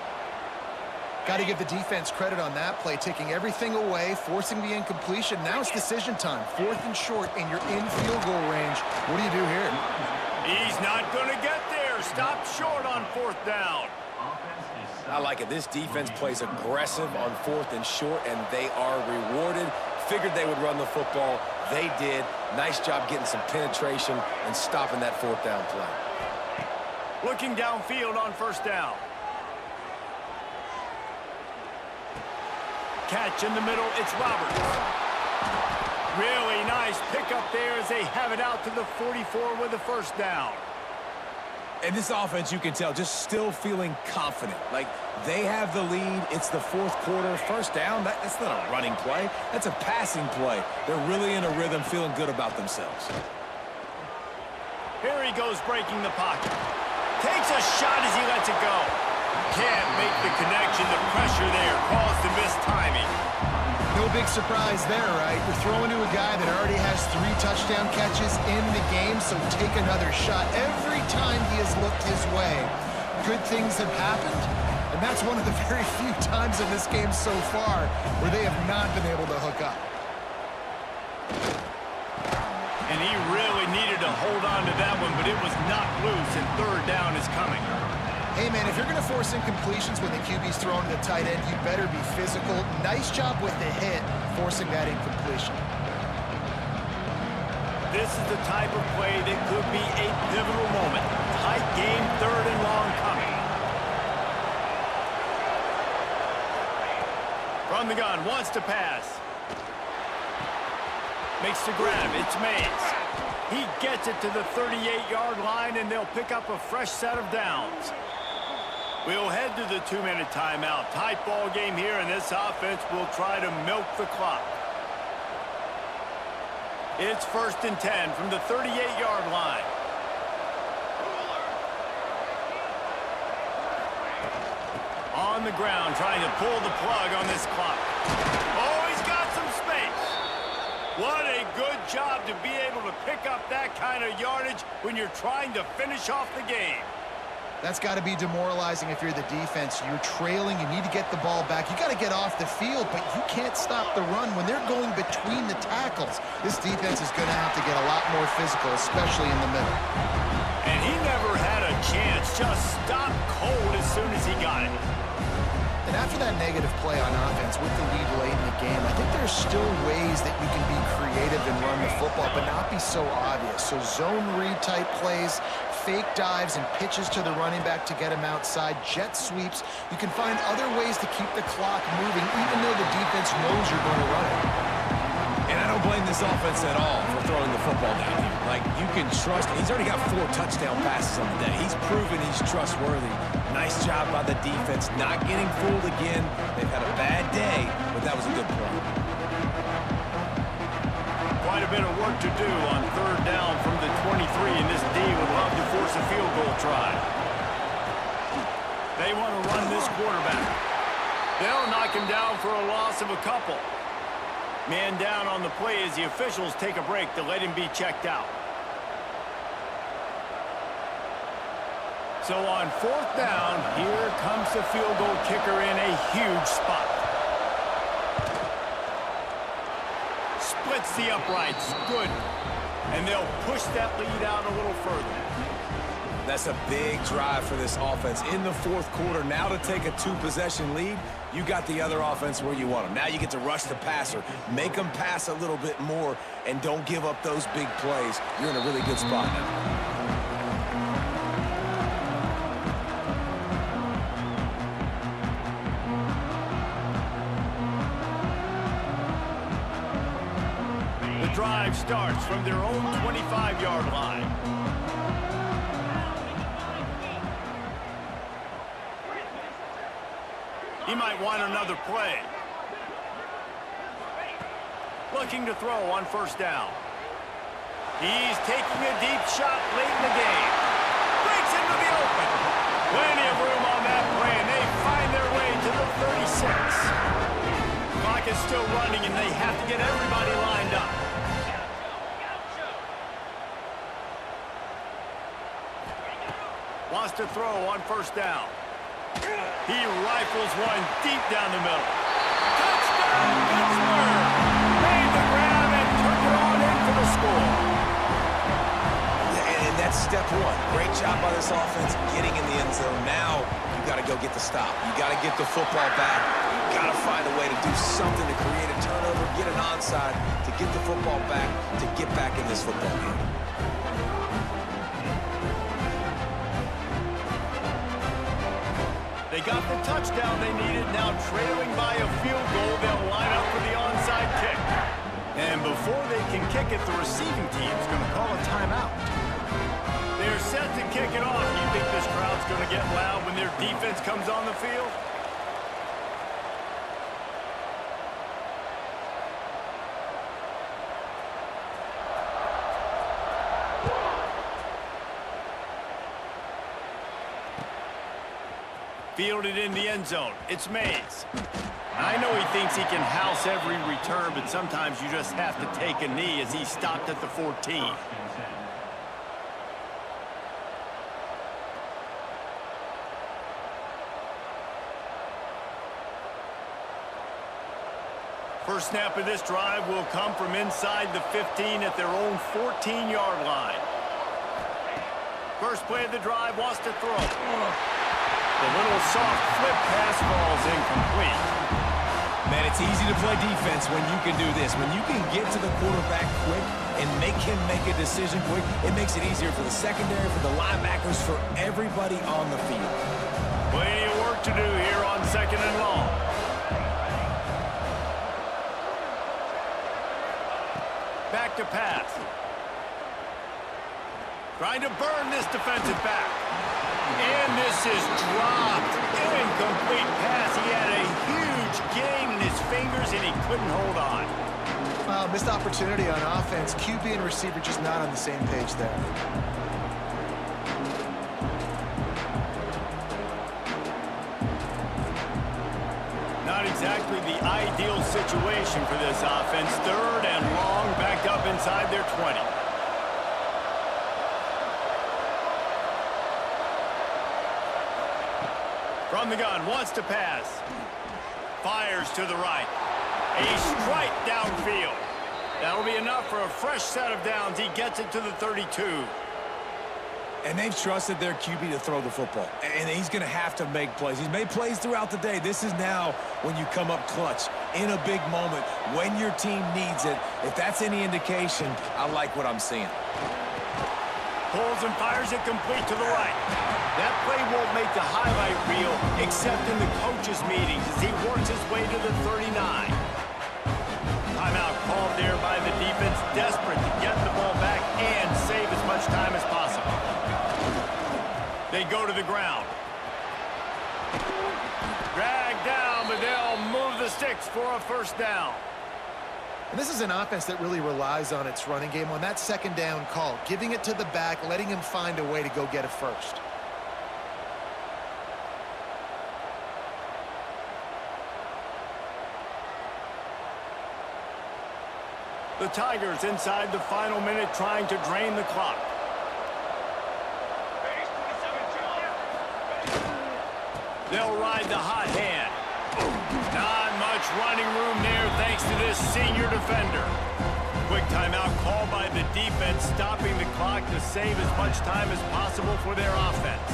Got to give the defense credit on that play, taking everything away, forcing the incompletion. Now it's decision time. 4th and short, and you're in field goal range. What do you do here? He's not going to get there. Stop short on 4th down. I like it. This defense plays aggressive on 4th and short, and they are rewarded. Figured they would run the football. They did. Nice job getting some penetration and stopping that 4th down play. Looking downfield on 1st down. Catch in the middle, it's Roberts. Really nice pickup there as they have it out to the 44 with the first down. And this offense, you can tell, just still feeling confident. Like, they have the lead. It's the 4th quarter. First down, that's not a running play. That's a passing play. They're really in a rhythm, feeling good about themselves. Here he goes breaking the pocket. Takes a shot as he lets it go. Can't make the connection. The pressure there caused the missed timing. No big surprise there, right? You're throwing to a guy that already has 3 touchdown catches in the game, so take another shot. Every time he has looked his way, good things have happened, And that's one of the very few times in this game so far where they have not been able to hook up. And he really needed to hold on to that one, but it was not loose, and third down is coming. Hey, man, if you're going to force incompletions when the QB's throwing to the tight end, you better be physical. Nice job with the hit, forcing that incompletion. This is the type of play that could be a pivotal moment. Tight game, third and long coming. From the gun, wants to pass. Makes the grab, it's MIZ. He gets it to the 38-yard line, and they'll pick up a fresh set of downs. We'll head to the 2-minute timeout. Tight ball game here, and this offense will try to milk the clock. It's 1st and 10 from the 38-yard line. On the ground, trying to pull the plug on this clock. Oh, he's got some space. What a good job to be able to pick up that kind of yardage when you're trying to finish off the game. That's got to be demoralizing if you're the defense. You're trailing. You need to get the ball back. You got to get off the field, but you can't stop the run when they're going between the tackles. This defense is going to have to get a lot more physical, especially in the middle. And he never had a chance. Just stopped cold as soon as he got it. And after that negative play on offense with the lead late in the game, I think there's still ways that you can be creative and run the football, but not be so obvious. So zone read type plays, fake dives and pitches to the running back to get him outside, jet sweeps. You can find other ways to keep the clock moving, even though the defense knows you're going to run it. And I don't blame this offense at all for throwing the football down here. Like, you can trust him. He's already got 4 touchdown passes on the day. He's proven he's trustworthy. Nice job by the defense, not getting fooled again. They've had a bad day, but that was a good play. Quite a bit of work to do on third down from the 23, and this D would love to force a field goal try. They want to run this quarterback. They'll knock him down for a loss of a couple. Man down on the play as the officials take a break to let him be checked out. So on 4th down, here comes the field goal kicker in a huge spot. Splits the uprights, good. And they'll push that lead out a little further. That's a big drive for this offense in the 4th quarter. Now to take a 2-possession lead, you got the other offense where you want them. Now you get to rush the passer, make them pass a little bit more, and don't give up those big plays. You're in a really good spot now. Drive starts from their own 25-yard line. He might want another play. Looking to throw on 1st down. He's taking a deep shot late in the game. Breaks into the open. Plenty of room on that play, and they find their way to the 36. Clock is still running, and they have to get everybody lined up. Wants to throw on 1st down. He rifles one deep down the middle. Touchdown, Pittsburgh! Made the grab and took it on in for the score. And that's step 1. Great job by this offense getting in the end zone. Now you got to go get the stop. You got to get the football back. You got to find a way to do something to create a turnover, get an onside, to get the football back, to get back in this football game. They got the touchdown they needed. Now trailing by a field goal, they'll line up for the onside kick. And before they can kick it, the receiving team's going to call a timeout. They're set to kick it off. You think this crowd's going to get loud when their defense comes on the field? Fielded in the end zone. It's MIZ. I know he thinks he can house every return, but sometimes you just have to take a knee as he stopped at the 14. First snap of this drive will come from inside the 15 at their own 14-yard line. First play of the drive wants to throw. The little soft flip pass falls incomplete. Man, it's easy to play defense when you can do this. When you can get to the quarterback quick and make him make a decision quick, it makes it easier for the secondary, for the linebackers, for everybody on the field. Plenty of work to do here on 2nd and long. Back to pass. Trying to burn this defensive back. And this is dropped. Incomplete pass. He had a huge gain in his fingers, and he couldn't hold on. Missed opportunity on offense. QB and receiver just not on the same page there. Not exactly the ideal situation for this offense. 3rd and long, backed up inside their 20. From the gun, wants to pass. Fires to the right. A strike downfield. That'll be enough for a fresh set of downs. He gets it to the 32. And they've trusted their QB to throw the football. And he's going to have to make plays. He's made plays throughout the day. This is now when you come up clutch in a big moment when your team needs it. If that's any indication, I like what I'm seeing. Pulls and fires it complete to the right. That play won't make the highlight reel except in the coaches' meetings as he works his way to the 39. Timeout called there by the defense, desperate to get the ball back and save as much time as possible. They go to the ground. Drag down, but they'll move the sticks for a first down. And this is an offense that really relies on its running game on that 2nd down call, giving it to the back, letting him find a way to go get a first. The Tigers inside the final minute trying to drain the clock. They'll ride the hot hand. Not much running room there thanks to this senior defender. Quick timeout called by the defense, stopping the clock to save as much time as possible for their offense.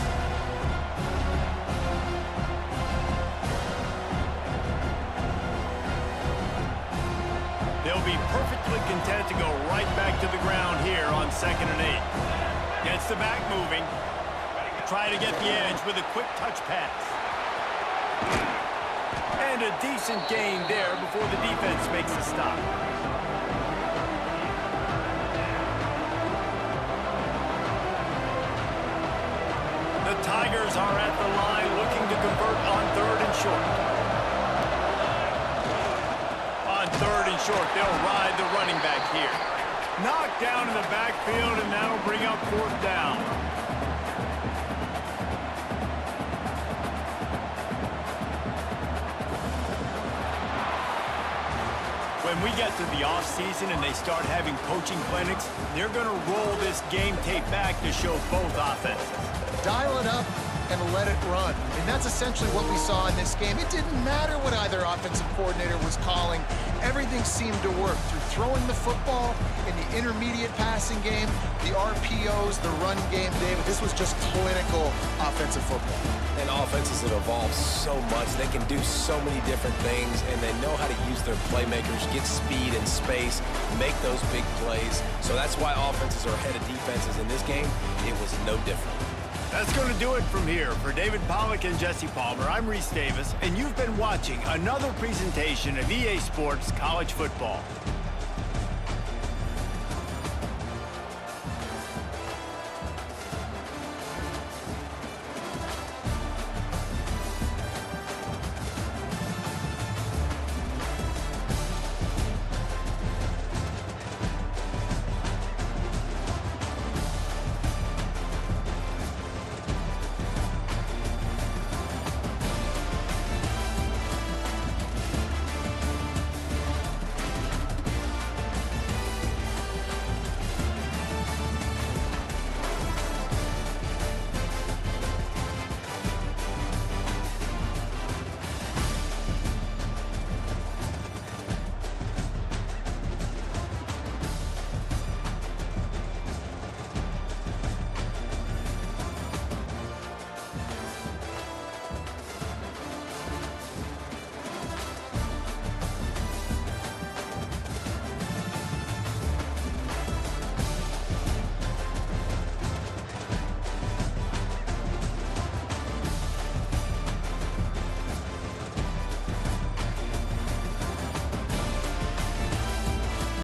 They'll be perfectly content to go right back to the ground here on 2nd and 8. Gets the back moving. Try to get the edge with a quick touch pass. And a decent gain there before the defense makes a stop. The Tigers are at the line looking to convert on 3rd and short. On 3rd and short, they'll ride the running back here. Knocked down in the backfield, and that'll bring up 4th down. When we get to the offseason and they start having coaching clinics, they're going to roll this game tape back to show both offenses. Dial it up and let it run. And that's essentially what we saw in this game. It didn't matter what either offensive coordinator was calling. Everything seemed to work through throwing the football in the intermediate passing game, the RPOs, the run game, David. This was just clinical offensive football. And offenses that evolve so much, they can do so many different things, and they know how to use their playmakers, get speed and space, make those big plays. So that's why offenses are ahead of defenses in this game. It was no different. That's going to do it from here. For David Pollack and Jesse Palmer, I'm Reese Davis, and you've been watching another presentation of EA Sports College Football.